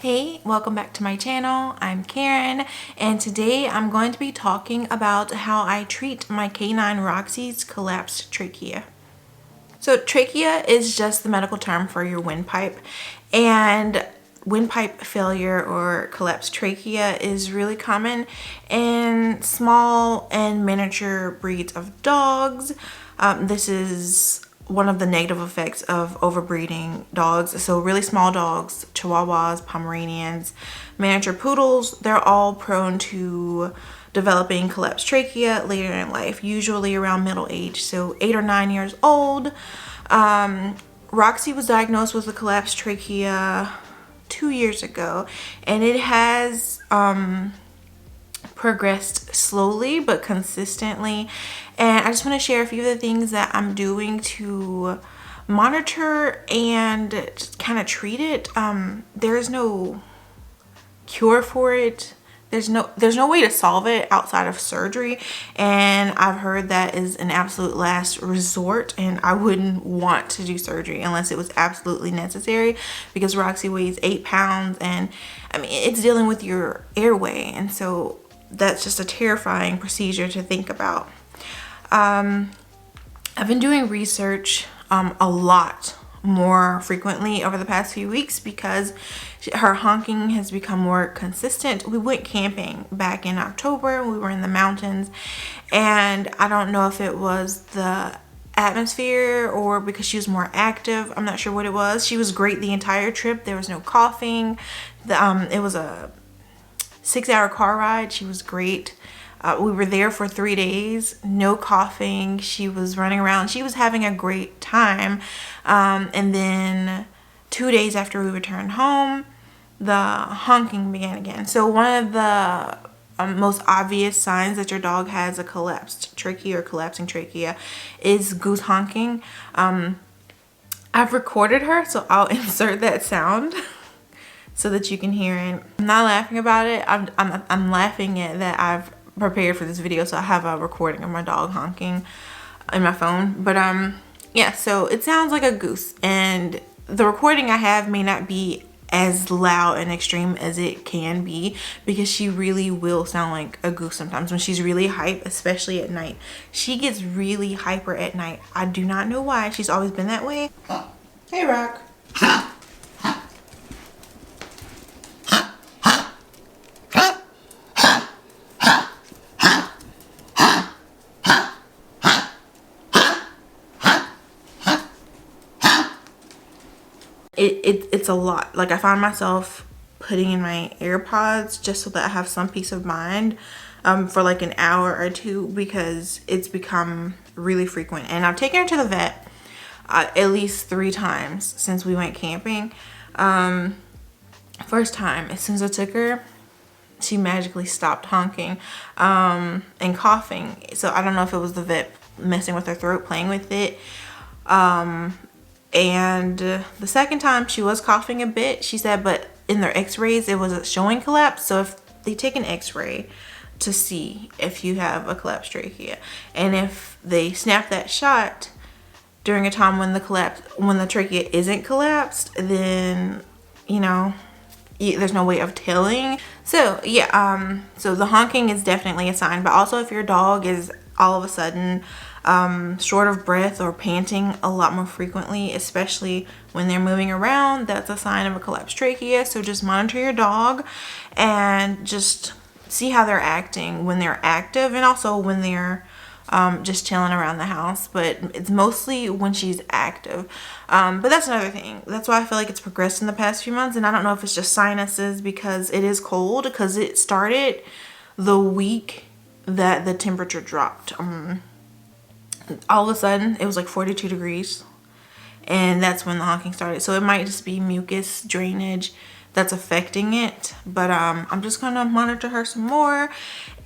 Hey, welcome back to my channel. I'm Karen, and today I'm going to be talking about how I treat my canine Roxy's collapsed trachea. So trachea is just the medical term for your windpipe, and windpipe failure or collapsed trachea is really common in small and miniature breeds of dogs. This is one of the negative effects of overbreeding dogs. So really small dogs, Chihuahuas, Pomeranians, miniature poodles, they're all prone to developing collapsed trachea later in life, usually around middle age, so 8 or 9 years old. Roxy was diagnosed with a collapsed trachea 2 years ago, and it has progressed slowly but consistently. And I just want to share a few of the things that I'm doing to monitor and just kind of treat it. There is no cure for it. There's no way to solve it outside of surgery, and I've heard that is an absolute last resort, and I wouldn't want to do surgery unless it was absolutely necessary, because Roxy weighs 8 pounds, and I mean, it's dealing with your airway, and so that's just a terrifying procedure to think about. I've been doing research a lot more frequently over the past few weeks because her honking has become more consistent. We went camping back in October. We were in the mountains, and I don't know if it was the atmosphere or because she was more active. I'm not sure what it was. She was great the entire trip. There was no coughing. It was a 6-hour car ride. She was great. We were there for 3 days, no coughing. She was running around. She was having a great time. And then 2 days after we returned home, the honking began again. So one of the most obvious signs that your dog has a collapsed trachea or collapsing trachea is goose honking. I've recorded her, so I'll insert that sound so that you can hear it. I'm not laughing about it. I'm laughing at that I've prepared for this video, so I have a recording of my dog honking in my phone. But yeah, so it sounds like a goose, and the recording I have may not be as loud and extreme as it can be, because she really will sound like a goose sometimes when she's really hype, especially at night. She gets really hyper at night. I do not know why. She's always been that way. Hey, Rock. It's a lot. Like, I find myself putting in my AirPods just so that I have some peace of mind for like an hour or two, because it's become really frequent. And I've taken her to the vet at least 3 times since we went camping. First time, as soon as I took her, she magically stopped honking and coughing. So I don't know if it was the vet messing with her throat, playing with it. And the second time she was coughing a bit, she said, but in their x-rays it wasn't showing collapse. So if they take an x-ray to see if you have a collapsed trachea, and if they snap that shot during a time when the trachea isn't collapsed, then you know there's no way of telling. So yeah, so the honking is definitely a sign. But also, if your dog is all of a sudden short of breath or panting a lot more frequently, especially when they're moving around, that's a sign of a collapsed trachea. So just monitor your dog and just see how they're acting when they're active, and also when they're just chilling around the house. But it's mostly when she's active. But that's another thing. That's why I feel like it's progressed in the past few months, and I don't know if it's just sinuses because it is cold, because it started the week that the temperature dropped. All of a sudden it was like 42 degrees, and that's when the honking started. So it might just be mucus drainage that's affecting it. But I'm just gonna monitor her some more,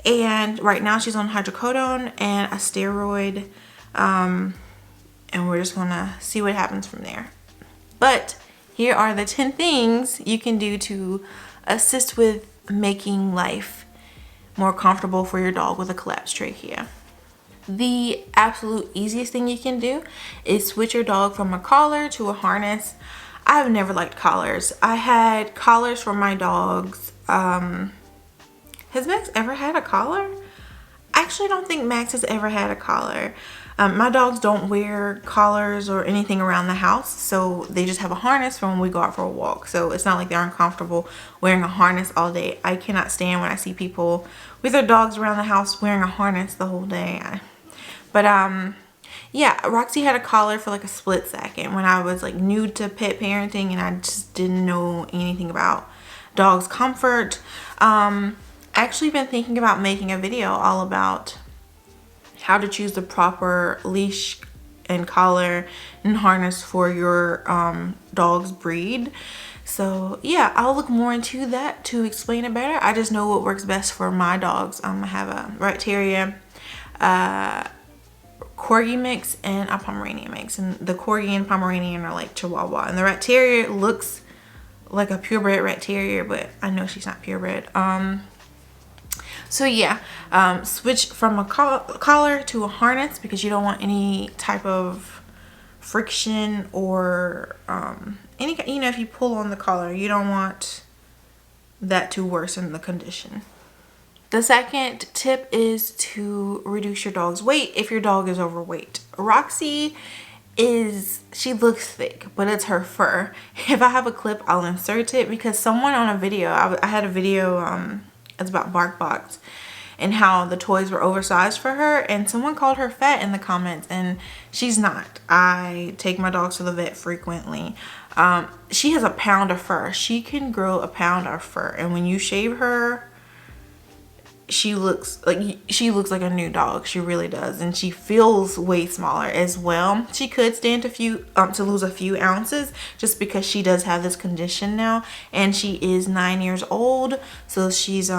and right now she's on hydrocodone and a steroid, and we're just gonna see what happens from there. But here are the 10 things you can do to assist with making life more comfortable for your dog with a collapsed trachea. The absolute easiest thing you can do is switch your dog from a collar to a harness. I've never liked collars. I had collars for my dogs. Has Max ever had a collar? I actually don't think Max has ever had a collar. My dogs don't wear collars or anything around the house, so they just have a harness for when we go out for a walk. So it's not like they're uncomfortable wearing a harness all day. I cannot stand when I see people with their dogs around the house wearing a harness the whole day. But yeah, Roxy had a collar for like a split second when I was like new to pet parenting and I just didn't know anything about dogs' comfort. Actually been thinking about making a video all about how to choose the proper leash and collar and harness for your dog's breed. So yeah, I'll look more into that to explain it better. I just know what works best for my dogs. I have a Rat Terrier, Corgi mix, and a Pomeranian mix. And the Corgi and Pomeranian are like Chihuahua. And the Rat Terrier looks like a purebred Rat Terrier, but I know she's not purebred. So yeah, switch from a collar to a harness because you don't want any type of friction or any, you know, if you pull on the collar, you don't want that to worsen the condition. The second tip is to reduce your dog's weight if your dog is overweight. Roxy she looks thick, but it's her fur. If I have a clip, I'll insert it because someone on a video, I had a video, it's about BarkBox and how the toys were oversized for her, and someone called her fat in the comments, and she's not. I take my dogs to the vet frequently. She has a pound of fur. She can grow a pound of fur, and when you shave her, she looks like a new dog. She really does, and she feels way smaller as well. She could stand to lose a few ounces just because she does have this condition now, and she is 9 years old, so she's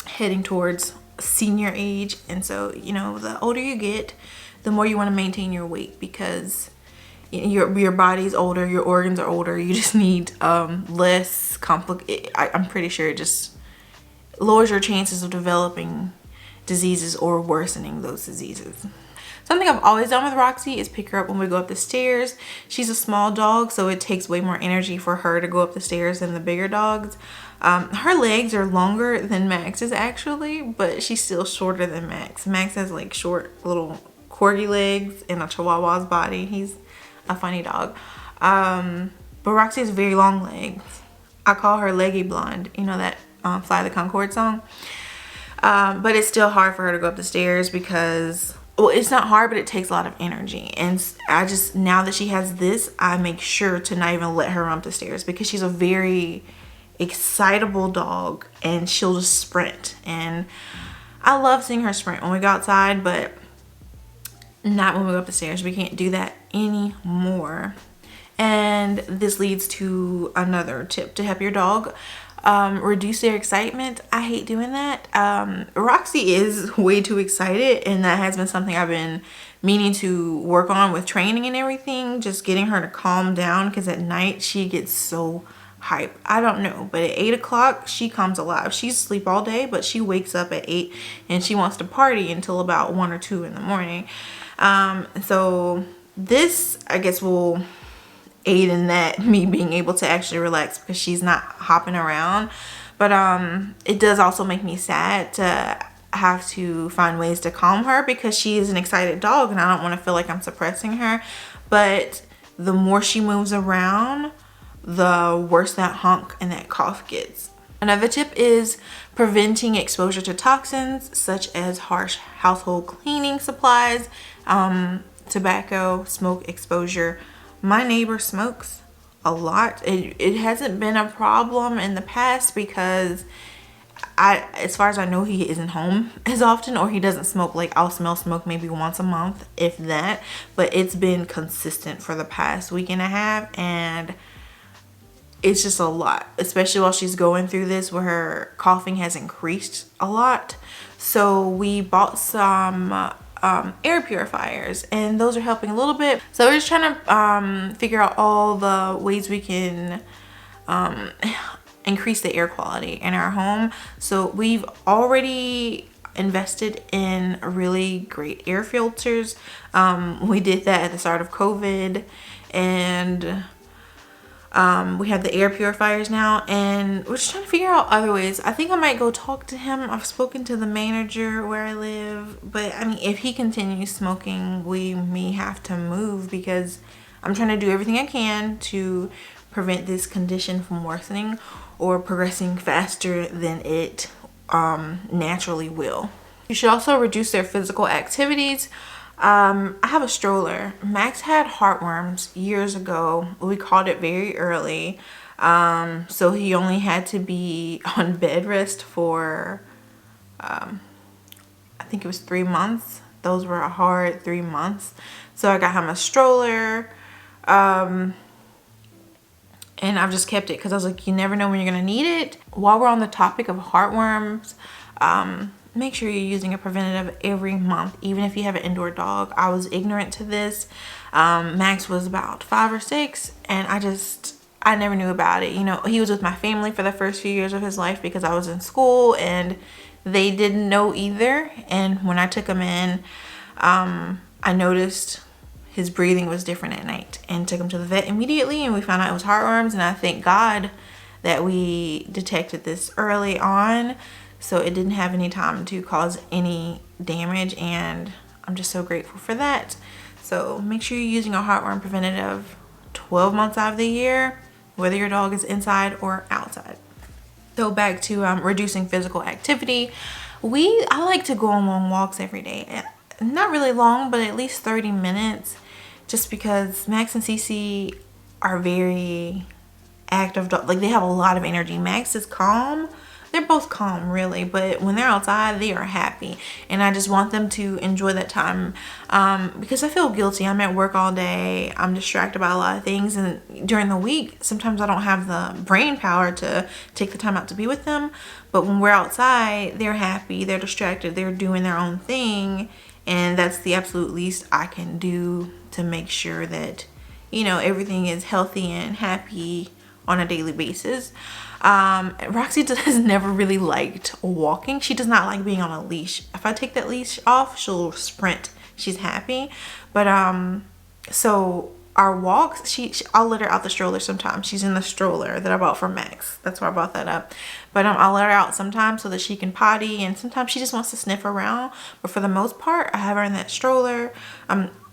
heading towards senior age. And so, you know, the older you get, the more you want to maintain your weight because your body's older, your organs are older. You just need less complicated. I'm pretty sure it just lowers your chances of developing diseases or worsening those diseases. Something I've always done with Roxy is pick her up when we go up the stairs. She's a small dog, so it takes way more energy for her to go up the stairs than the bigger dogs. Her legs are longer than Max's actually, but she's still shorter than Max. Max has like short little corgi legs and a Chihuahua's body. He's a funny dog. But Roxy has very long legs. I call her Leggy Blonde. You know that Fly the Concorde song? But it's still hard for her to go up the stairs because, well, it's not hard, but it takes a lot of energy. And I just, now that she has this, I make sure to not even let her run up the stairs because she's a very excitable dog and she'll just sprint. And I love seeing her sprint when we go outside, but not when we go up the stairs. We can't do that anymore. And this leads to another tip to help your dog reduce their excitement. I hate doing that. Roxy is way too excited, and that has been something I've been meaning to work on with training and everything, just getting her to calm down because at night she gets so hype. I don't know, but at 8 o'clock she comes alive. She's asleep all day, but she wakes up at 8 and she wants to party until about 1 or 2 in the morning. So this, I guess, will aid in that, me being able to actually relax because she's not hopping around. But it does also make me sad to have to find ways to calm her because she is an excited dog and I don't want to feel like I'm suppressing her. But the more she moves around, the worse that honk and that cough gets. Another tip is preventing exposure to toxins such as harsh household cleaning supplies, tobacco, smoke exposure. My neighbor smokes a lot. It hasn't been a problem in the past because as far as I know, he isn't home as often, or he doesn't smoke. Like, I'll smell smoke maybe once a month, if that. But it's been consistent for the past week and a half, and it's just a lot, especially while she's going through this where her coughing has increased a lot. So we bought some air purifiers, and those are helping a little bit. So we're just trying to figure out all the ways we can increase the air quality in our home. So we've already invested in really great air filters. We did that at the start of COVID, and We have the air purifiers now, and we're just trying to figure out other ways. I think I might go talk to him. I've spoken to the manager where I live, but I mean, if he continues smoking, we may have to move, because I'm trying to do everything I can to prevent this condition from worsening or progressing faster than it naturally will. You should also reduce their physical activities. I have a stroller. Max had heartworms years ago. We caught it very early. So he only had to be on bed rest for, I think it was 3 months. Those were a hard 3 months. So I got him a stroller. And I've just kept it because I was like, you never know when you're going to need it. While we're on the topic of heartworms, make sure you're using a preventative every month, even if you have an indoor dog. I was ignorant to this. Max was about 5 or 6, and I never knew about it. You know, he was with my family for the first few years of his life because I was in school, and they didn't know either. And when I took him in, I noticed his breathing was different at night and took him to the vet immediately, and we found out it was heartworms. And I thank God that we detected this early on, so it didn't have any time to cause any damage, and I'm just so grateful for that. So make sure you're using a heartworm preventative 12 months out of the year, whether your dog is inside or outside. So back to reducing physical activity. I like to go on long walks every day. Not really long, but at least 30 minutes, just because Max and Cece are very active dogs. Like, they have a lot of energy. Max is calm. They're both calm, really, but when they're outside, they are happy, and I just want them to enjoy that time, because I feel guilty. I'm at work all day. I'm distracted by a lot of things, and during the week, sometimes I don't have the brain power to take the time out to be with them. But when we're outside, they're happy, they're distracted, they're doing their own thing, and that's the absolute least I can do to make sure that, you know, everything is healthy and happy on a daily basis. Roxy has never really liked walking. She does not like being on a leash. If I take that leash off, she'll sprint. She's happy. But so our walks, I'll let her out the stroller sometimes. She's in the stroller that I bought for Max. That's why I brought that up. But I'll let her out sometimes so that she can potty, and sometimes she just wants to sniff around. But for the most part, I have her in that stroller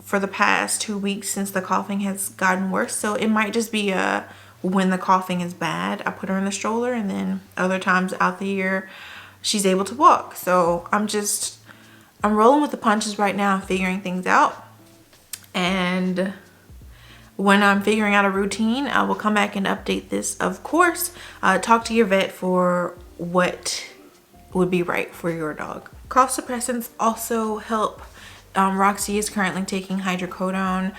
for the past 2 weeks since the coughing has gotten worse. So it might just be when the coughing is bad, I put her in the stroller, and then other times out the year she's able to walk. So I'm rolling with the punches right now, figuring things out. And when I'm figuring out a routine, I will come back and update this. Of course, talk to your vet for what would be right for your dog. Cough suppressants also help. Roxy is currently taking hydrocodone.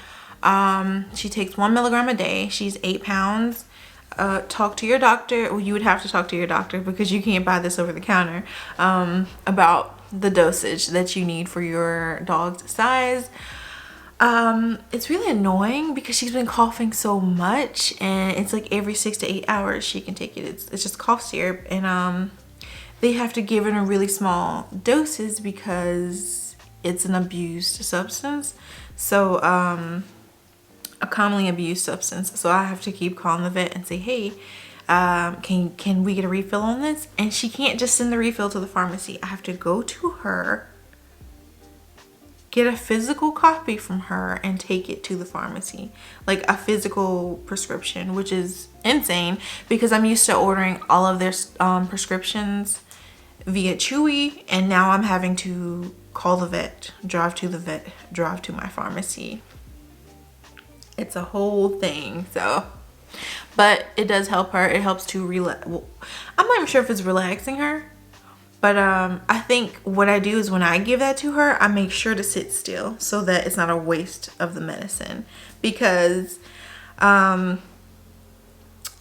She takes 1 milligram a day. She's 8 pounds. Talk to your doctor. Well, you would have to talk to your doctor because you can't buy this over the counter, about the dosage that you need for your dog's size. It's really annoying because she's been coughing so much, and it's like every 6 to 8 hours she can take it. It's just cough syrup, and they have to give it in really small doses because it's an abused substance. So a commonly abused substance. So I have to keep calling the vet and say, hey, can we get a refill on this? And she can't just send the refill to the pharmacy. I have to go to her, get a physical copy from her, and take it to the pharmacy, like a physical prescription, which is insane because I'm used to ordering all of their prescriptions via Chewy, and now I'm having to call the vet, drive to the vet, drive to my pharmacy. It's a whole thing. So, but it does help her. It helps to relax. Well, I'm not even sure if it's relaxing her, but I think what I do is when I give that to her, I make sure to sit still so that it's not a waste of the medicine, because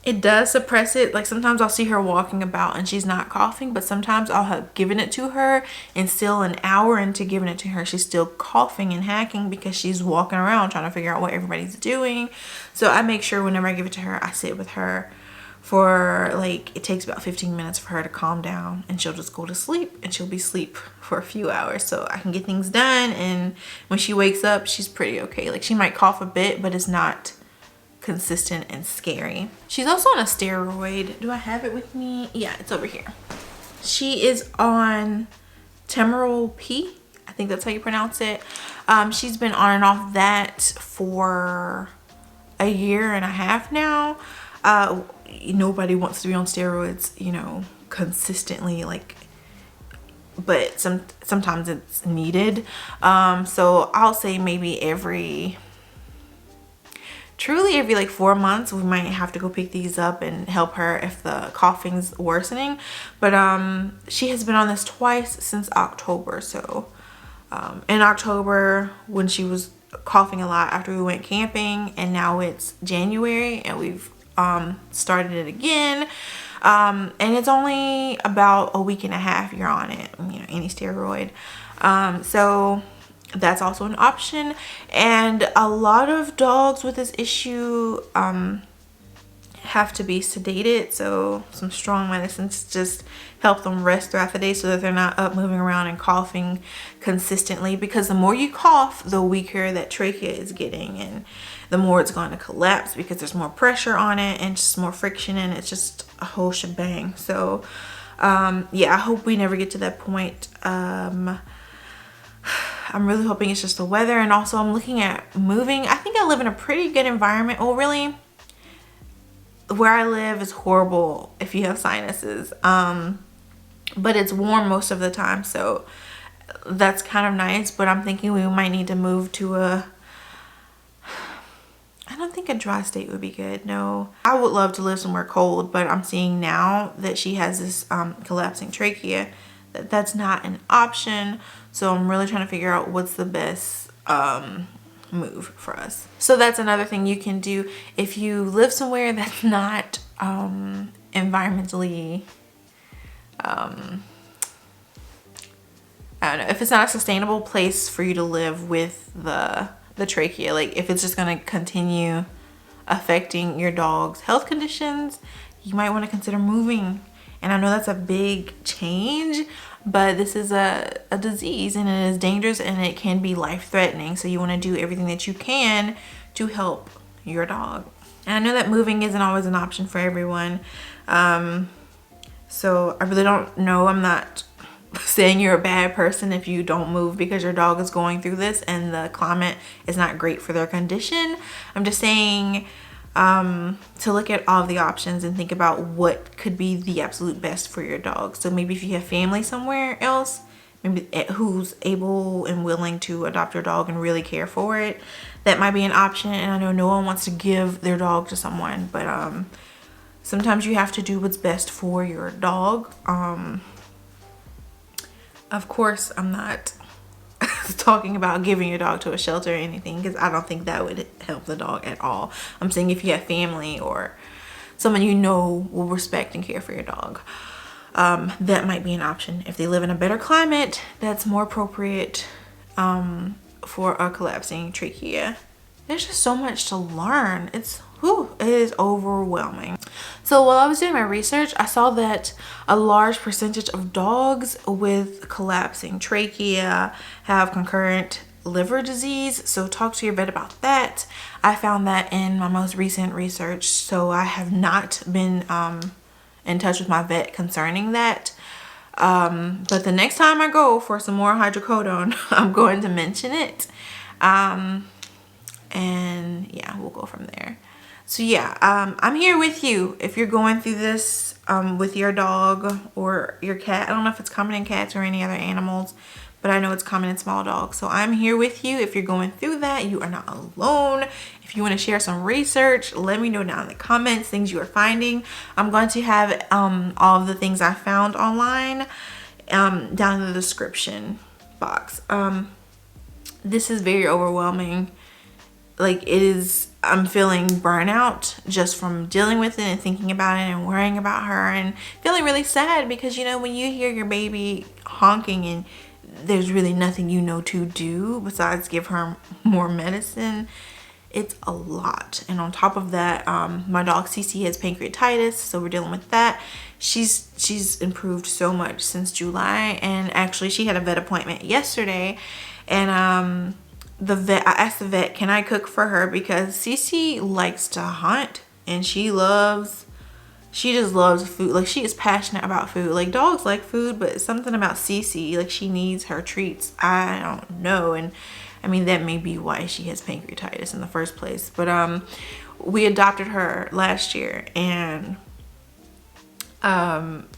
it does suppress it. Like, sometimes I'll see her walking about and she's not coughing, but sometimes I'll have given it to her and still an hour into giving it to her, she's still coughing and hacking because she's walking around trying to figure out what everybody's doing. So I make sure whenever I give it to her, I sit with her for, like, it takes about 15 minutes for her to calm down, and she'll just go to sleep, and she'll be asleep for a few hours so I can get things done. And when she wakes up, she's pretty okay. Like, she might cough a bit, but it's not consistent and scary. She's also on a steroid. Do I have it with me? Yeah, it's over here. She is on Temerol P. I think that's how you pronounce it. She's been on and off that for a year and a half now. Nobody wants to be on steroids, you know, consistently, like, but sometimes it's needed. So I'll say maybe every like 4 months we might have to go pick these up and help her if the coughing's worsening. But she has been on this twice since October. So in October, when she was coughing a lot after we went camping, and now it's January and we've started it again. And it's only about a week and a half you're on it, you know, any steroid. So that's also an option. And a lot of dogs with this issue have to be sedated, so some strong medicines just help them rest throughout the day so that they're not up moving around and coughing consistently, because the more you cough, the weaker that trachea is getting, and the more it's going to collapse because there's more pressure on it and just more friction, and it's just a whole shebang. So yeah, I hope we never get to that point. I'm really hoping it's just the weather, and also I'm looking at moving. I think I live in a pretty good environment. Well, really, where I live is horrible if you have sinuses, but it's warm most of the time, so that's kind of nice. But I'm thinking we might need to move to I don't think a dry state would be good. No, I would love to live somewhere cold, but I'm seeing now that she has this collapsing trachea, that's not an option. So I'm really trying to figure out what's the best move for us. So that's another thing you can do if you live somewhere that's not environmentally I don't know, if it's not a sustainable place for you to live with the trachea, like if it's just going to continue affecting your dog's health conditions, you might want to consider moving. And I know that's a big change, but this is a disease, and it is dangerous, and it can be life-threatening. So you want to do everything that you can to help your dog. And I know that moving isn't always an option for everyone. So I really don't know. I'm not saying you're a bad person if you don't move because your dog is going through this and the climate is not great for their condition. I'm just saying to look at all of the options and think about what could be the absolute best for your dog. So maybe if you have family somewhere else, maybe who's able and willing to adopt your dog and really care for it, that might be an option. And I know no one wants to give their dog to someone, but sometimes you have to do what's best for your dog. Of course, I'm not talking about giving your dog to a shelter or anything, because I don't think that would help the dog at all. I'm saying if you have family or someone you know will respect and care for your dog, that might be an option. If they live in a better climate that's more appropriate for a collapsing trachea. There's just so much to learn. It is overwhelming. So while I was doing my research, I saw that a large percentage of dogs with collapsing trachea have concurrent liver disease. So talk to your vet about that. I found that in my most recent research. So I have not been in touch with my vet concerning that. But the next time I go for some more hydrocodone, I'm going to mention it. And yeah, we'll go from there. So yeah, I'm here with you if you're going through this with your dog or your cat. I don't know if it's common in cats or any other animals, but I know it's common in small dogs. So I'm here with you if you're going through that. You are not alone. If you want to share some research, let me know down in the comments, things you are finding. I'm going to have all of the things I found online down in the description box. This is very overwhelming. Like, it is, I'm feeling burnout just from dealing with it and thinking about it and worrying about her, and feeling really sad because, you know, when you hear your baby honking and there's really nothing you know to do besides give her more medicine, it's a lot. And on top of that, my dog Cece has pancreatitis, so we're dealing with that. She's improved so much since July, and actually she had a vet appointment yesterday, and I asked the vet, can I cook for her? Because Cece likes to hunt and she just loves food. Like, she is passionate about food. Like, dogs like food, but something about Cece, like, she needs her treats. I don't know. And I mean, that may be why she has pancreatitis in the first place. But we adopted her last year, and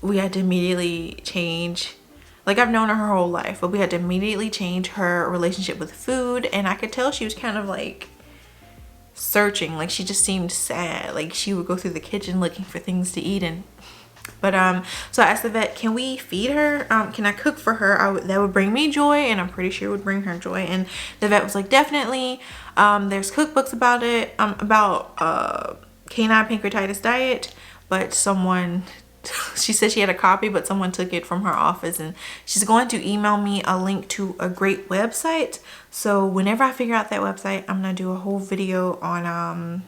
we had to immediately change. Like, I've known her whole life, but we had to immediately change her relationship with food. And I could tell she was kind of like searching. Like, she just seemed sad. Like, she would go through the kitchen looking for things to eat. And so I asked the vet, can we feed her? Can I cook for her? That would bring me joy, and I'm pretty sure it would bring her joy. And the vet was like, definitely. There's cookbooks about it, about canine pancreatitis diet, but she said she had a copy, but someone took it from her office, and she's going to email me a link to a great website. So whenever I figure out that website, I'm gonna do a whole video on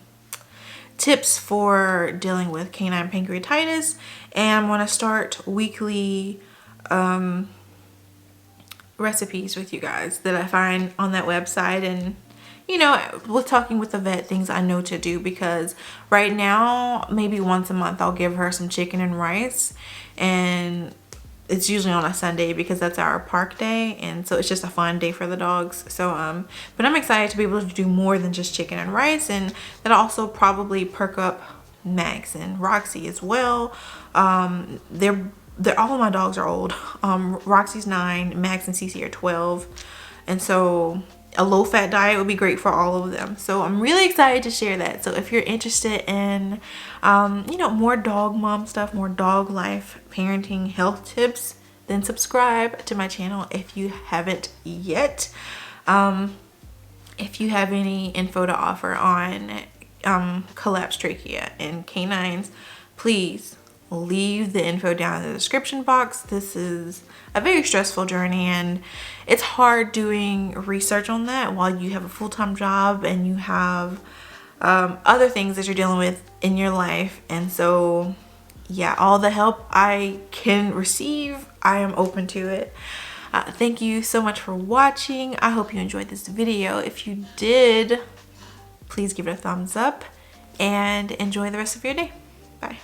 tips for dealing with canine pancreatitis, and I'm gonna start weekly recipes with you guys that I find on that website. And you know, with talking with the vet, things I know to do, because right now, maybe once a month, I'll give her some chicken and rice, and it's usually on a Sunday because that's our park day, and so it's just a fun day for the dogs. So but I'm excited to be able to do more than just chicken and rice, and that'll also probably perk up Max and Roxy as well. They're all of my dogs are old. Roxy's 9, Max and Cece are 12, and so a low-fat diet would be great for all of them. So I'm really excited to share that. So if you're interested in you know, more dog mom stuff, more dog life, parenting, health tips, then subscribe to my channel if you haven't yet. If you have any info to offer on collapsed trachea and canines, please leave the info down in the description box. This is a very stressful journey, and it's hard doing research on that while you have a full-time job and you have other things that you're dealing with in your life. And so yeah, all the help I can receive, I am open to it. Thank you so much for watching. I hope you enjoyed this video. If you did, please give it a thumbs up and enjoy the rest of your day. Bye.